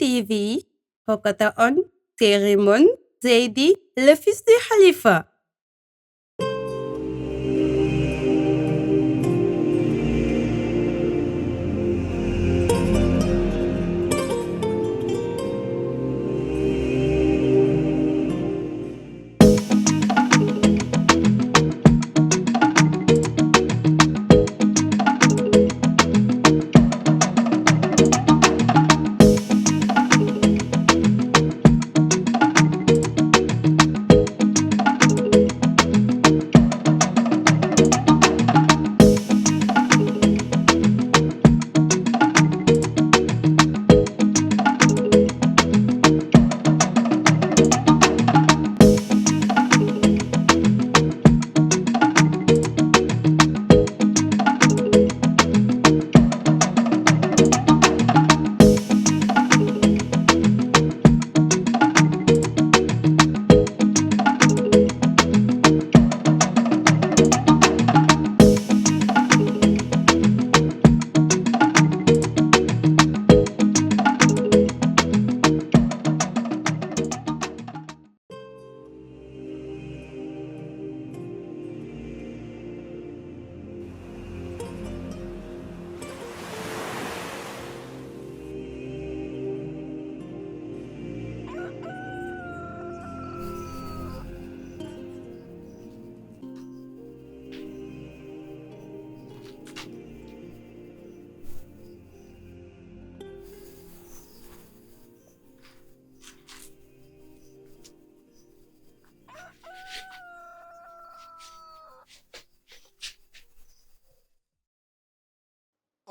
TV hokkata on série mon Seydi le fils du Khalifa.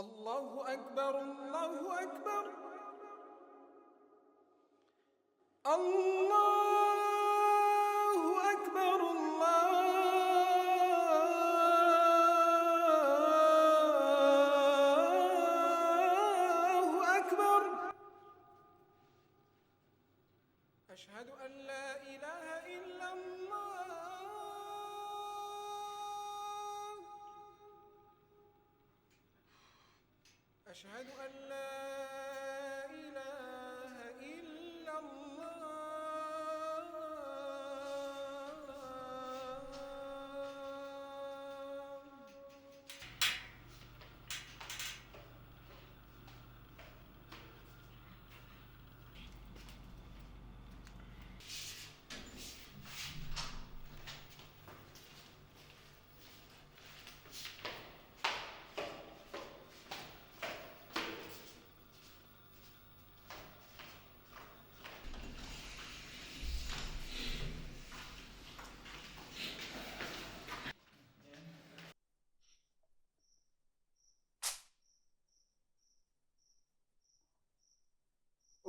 الله أكبر الله أكبر الله أكبر الله أكبر أشهد أن لا إله إلا الله أشهد أن لا إله إلا الله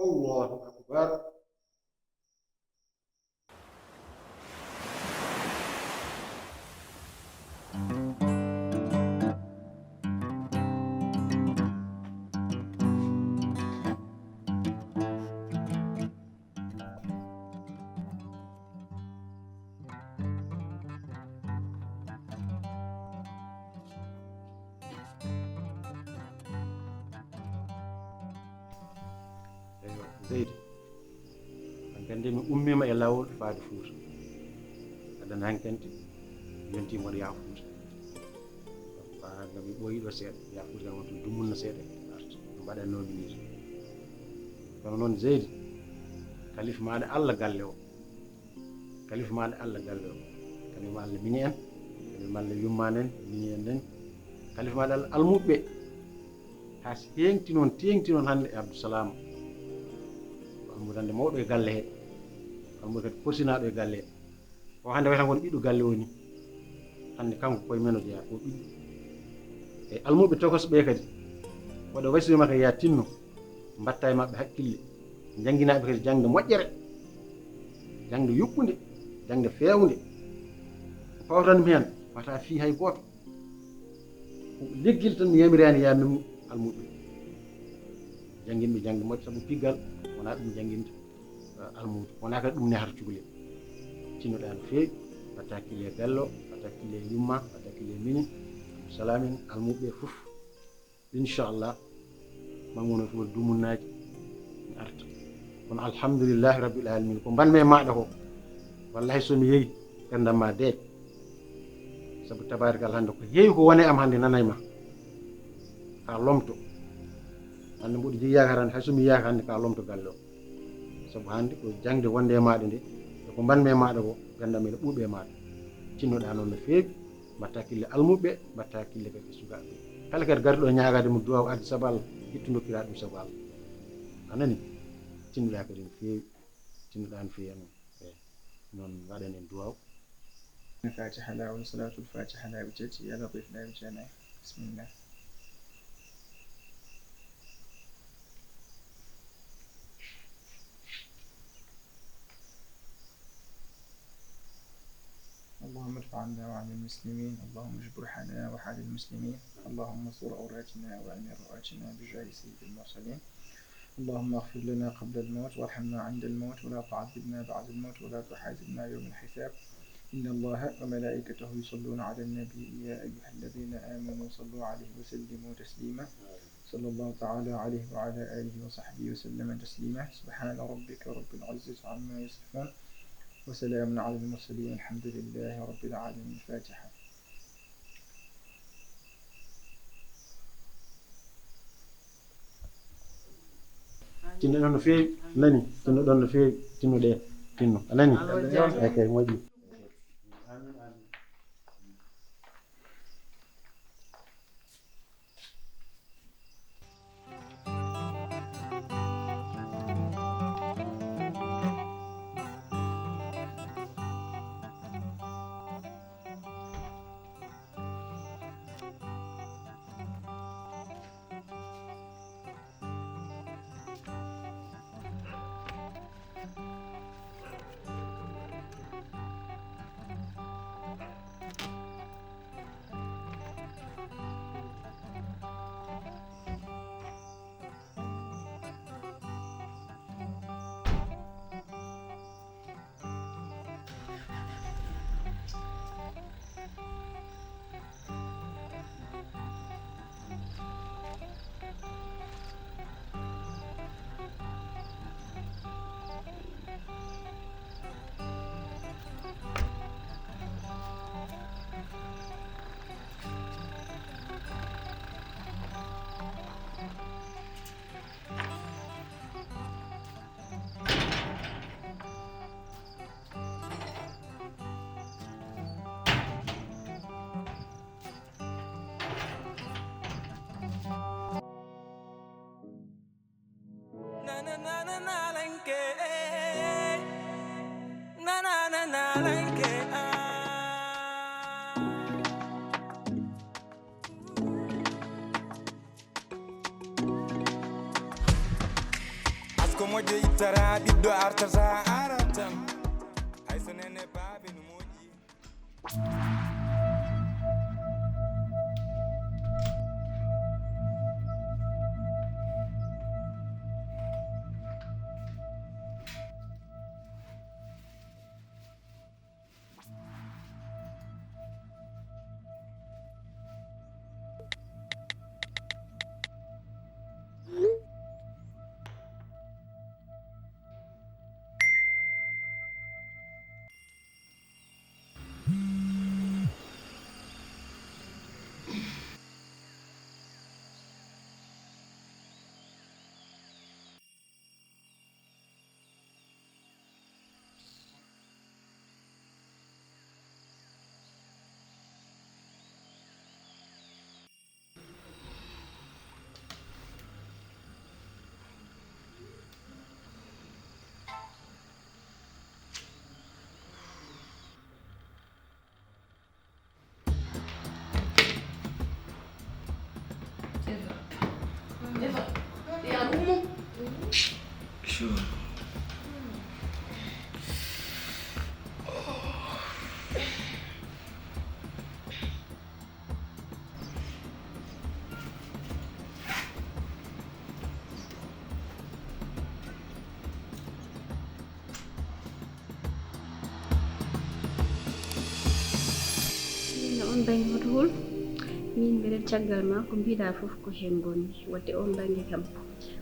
الله أكبر. Zeydi hankkandi mi ummima e lawol faade Fuuta aɗa hankkandi yontimo waɗa yaa Fuuta hande mi ɓooyi ɗo seeɗa yaa Fuuta kam wonto dumunno seeɗa arta no mbaɗannomi ni kono noon Zeydi kalifa maɗa Allah galle o kalifa maɗa Allah galle o kalifa Allah miñi en kalifa Allah yummani en miñi en nen kalifa maɗa Allah almuɓeɓe ha tengti noon hande e Abdousalam almudo hande mawɗo e galle he almudo kadi posinaɗo e galle he o hande way tan kono ɓiɗɗo galle o ni hande kanko koye men o jeeya o ɓiɗɗo e almuɓe tokos ɓe kadi waɗa wasiyoma kadi ya tinno mbatta e mabɓe hakkille jangginaɓe kadi jangde moƴƴere jangde yuɓɓude jangde fewnde ko pawtanmi hen wata fi hay goto leggel tan mi yamirani yamin almuɓe janginɓe jangde moƴƴe saabu piggal wona ɗum janguinde almudo wona kadi ɗum nehata cukalel tinnoɗa no feewi watta hakkille e bello watta hakkille e yumma watta hakkille e mini salamin almuɓe fof inchallah mamono fof dumunnaji mi arta kono alhamdulillahi rabbil alamin ko mbanmi e maɗa ko wallahi somi yeehi gandam ma deej saabu tabarikal hande ko heewi ko wone am hande nanayma ka lomto hande mboɗo jogui yakar hande hay somi yiyaka hande ka lomto galle o saabu hande ko jangde wonde e maɗa nde eko mbanmi e maɗa ko gandam ene ɓuuɓe e maɗa tinnoɗa noon no feewi mbatta hakkille almuɓe mbatta hakkille kadi e sukaɓe kala kadi garɗo ñagade mo duwaw adde saabu Allah ittu dokkira ɗum saabu Allah anani tinnoɗa kadi no feewi tinnoɗa no feewi noon eyi noon waɗen en duwaw الفاتحة لا وصلاة الفاتحة لا بجتي يا لطيف لا بجانا بسم الله اللهم ادفع عنا وعن المسلمين اللهم اجبر حالنا وحال المسلمين اللهم انصر عوراتنا وعن رواتنا بجاه سيد المرسلين اللهم اغفر لنا قبل الموت وارحمنا عند الموت ولا تعذبنا بعد الموت ولا تحاسبنا يوم الحساب إن الله وملائكته يصلون على النبي يا أيها الذين آمنوا صلوا عليه وسلموا تسليما صلى الله تعالى عليه وعلى آله وصحبه وسلم تسليما سبحان ربك رب العزة عما يصفون وسلام على المرسلين الحمد لله رب العالمين الفاتحة tinno ɗon no feewi nani tinno ɗon no feewi tinnoɗe tinno anani ok moƴƴi na na na na lenke na na na na lenke asko moƴƴo ittara ɓiɗɗo artata aratan hay so nene baaɓe no moƴƴi on bangi hoto hol min mbeɗen caggal ma ko mbiɗa fof ko hen bonni wadde on bangi kam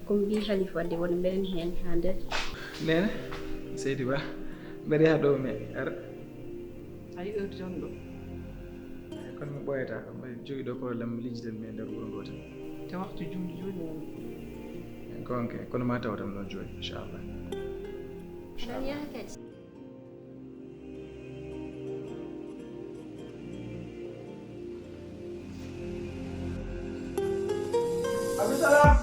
ko mbi Halifa wadde wona mbeɗen hen ha nder nene seydi ba mbeɗa yaha ɗo mi ara ay heure jon ɗo kono mi ɓoyata mbaɗa jogui ɗo probléme lijjitel mi e nder wuuro ngo tan te waxtu julli joni woni gonke kono ma tawatam ɗon joni inchallah aɗon yaha kadi abdousalam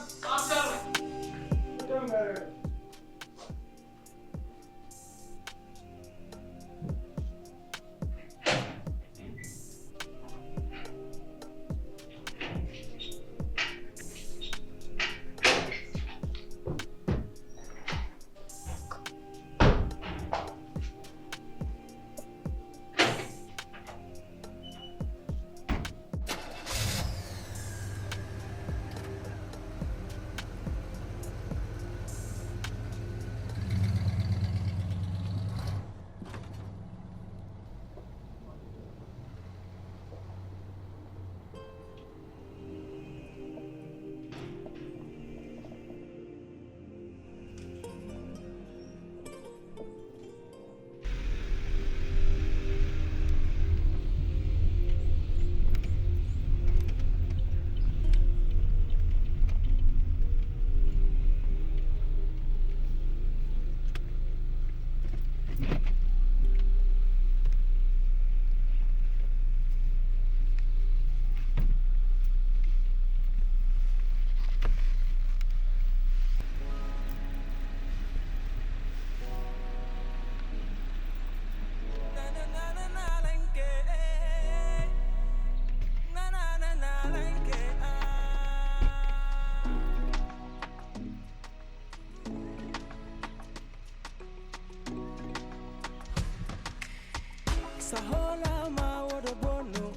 Sahola ma wada bono,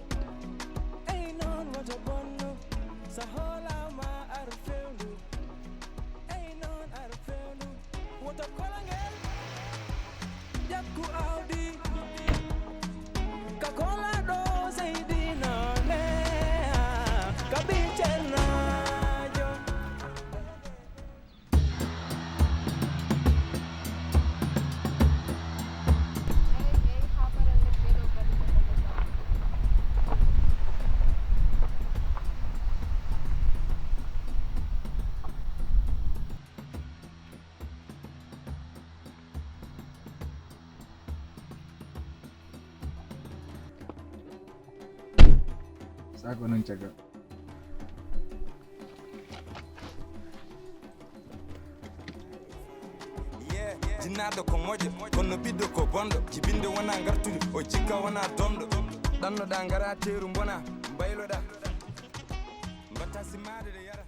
ain't none wada bono. Sahola ma arfelu, ain't none arfelu. Wada kolangel, yaku audi, kakola do zaidina le, kabicherna jo. sako non caggal Jinnaɗo ko moƴo kono ɓiɗɗo ko bonɗo jibinde wona gartude o jikka wona donɗo ɗannoɗa gara teeru bona mbayloɗa mbatta simade de yara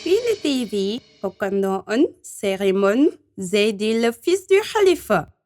Pili TV, hokkando on Cérémone Zeydi le fils du Khalifa.